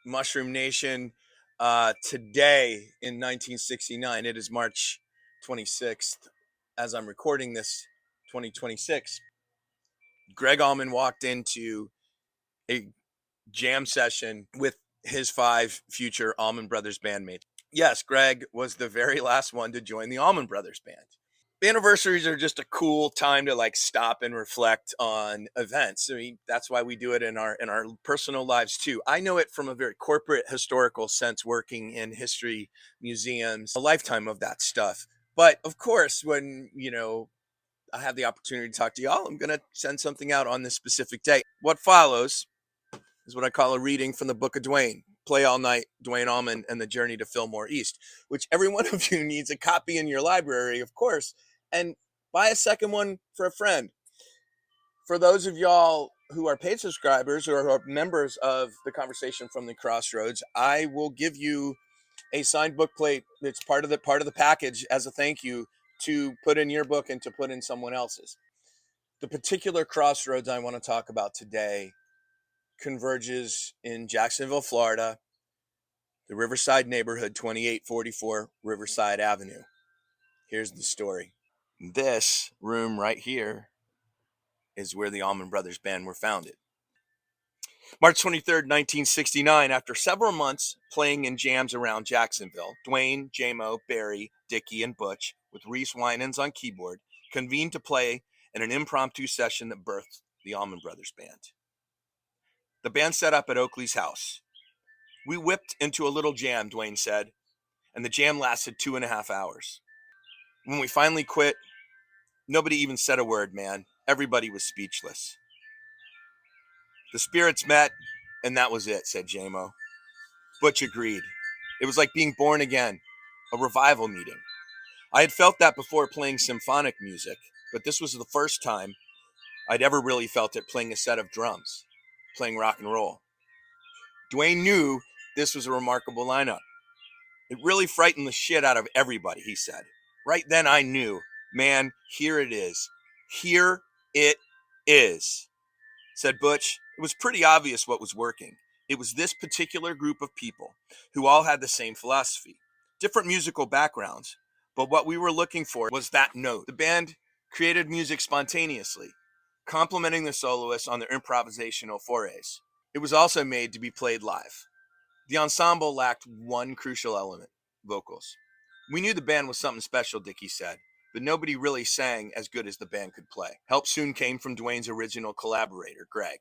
Mushroom Nation. Today in 1969, it is March 26th, as I'm recording this, 2026. Gregg Allman walked into a jam session with his 5 future Allman Brothers bandmates. Yes, Gregg was the very last one to join the Allman Brothers Band. Anniversaries are just a cool time to like stop and reflect on events. I mean, that's why we do it in our personal lives too. I know it from a very corporate historical sense, working in history museums, a lifetime of that stuff. But of course, when I have the opportunity to talk to y'all, I'm gonna send something out on this specific day. What follows is what I call a reading from the Book of Duane. Play All Night, Duane Allman and the Journey to Fillmore East, which every one of you needs a copy in your library, of course, and buy a second one for a friend. For those of y'all who are paid subscribers or are members of the Conversation from the Crossroads, I will give you a signed book plate that's part of the package as a thank you to put in your book and to put in someone else's. The particular crossroads I want to talk about today converges in Jacksonville, Florida, the Riverside neighborhood, 2844 Riverside Avenue. Here's the story. This room right here is where the Allman Brothers Band were founded. March 23rd, 1969, after several months playing in jams around Jacksonville, Duane, J-Mo, Barry, Dickey, and Butch, with Reese Winans on keyboard, convened to play in an impromptu session that birthed the Allman Brothers Band. The band set up at Oakley's house. We whipped into a little jam, Duane said, and the jam lasted 2.5 hours. When we finally quit, nobody even said a word, man. Everybody was speechless. The spirits met, and that was it, said J-Mo. Butch agreed. It was like being born again, a revival meeting. I had felt that before playing symphonic music, but this was the first time I'd ever really felt it playing a set of drums, playing rock and roll. Duane knew this was a remarkable lineup. It really frightened the shit out of everybody, he said. Right then I knew, man, here it is. Here it is, said Butch. It was pretty obvious what was working. It was this particular group of people who all had the same philosophy, different musical backgrounds, but what we were looking for was that note. The band created music spontaneously, complementing the soloists on their improvisational forays. It was also made to be played live. The ensemble lacked one crucial element: vocals. We knew the band was something special, Dickey said, but nobody really sang as good as the band could play. Help soon came from Duane's original collaborator, Gregg.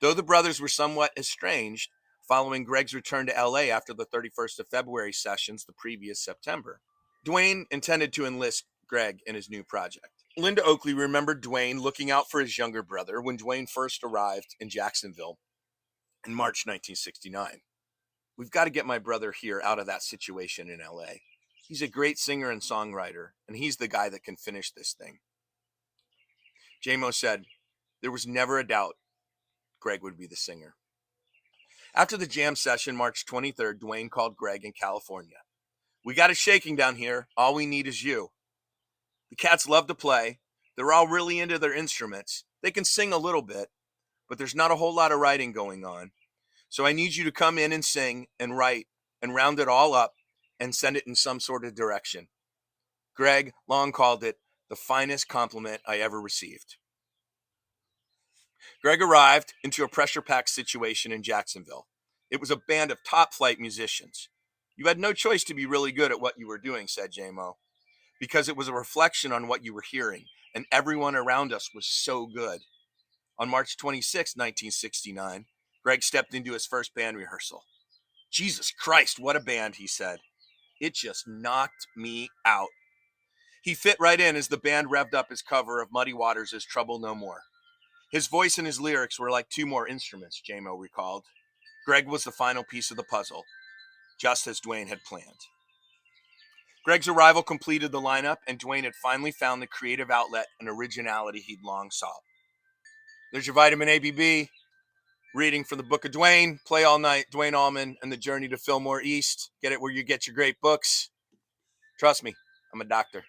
Though the brothers were somewhat estranged following Gregg's return to LA after the 31st of February sessions the previous September, Duane intended to enlist Gregg in his new project. Linda Oakley remembered Duane looking out for his younger brother when Duane first arrived in Jacksonville in March 1969. We've got to get my brother here out of that situation in LA. He's a great singer and songwriter, and he's the guy that can finish this thing. J-Mo said, there was never a doubt Gregg would be the singer. After the jam session, March 23rd, Duane called Gregg in California. We got it shaking down here. All we need is you. The cats love to play. They're all really into their instruments. They can sing a little bit, but there's not a whole lot of writing going on. So I need you to come in and sing and write and round it all up and send it in some sort of direction. Gregg long called it the finest compliment I ever received. Gregg arrived into a pressure-packed situation in Jacksonville. It was a band of top-flight musicians. You had no choice to be really good at what you were doing, said J-Mo, because it was a reflection on what you were hearing, and everyone around us was so good. On March 26, 1969, Gregg stepped into his first band rehearsal. Jesus Christ, what a band, he said. It just knocked me out. He fit right in as the band revved up his cover of Muddy Waters' Trouble No More. His voice and his lyrics were like 2 more instruments, J-Mo recalled. Gregg was the final piece of the puzzle, just as Duane had planned. Gregg's arrival completed the lineup, and Duane had finally found the creative outlet and originality he'd long sought. There's your vitamin ABB. Reading from the Book of Duane, Play All Night, Duane Allman, and the Journey to Fillmore East. Get it where you get your great books. Trust me, I'm a doctor.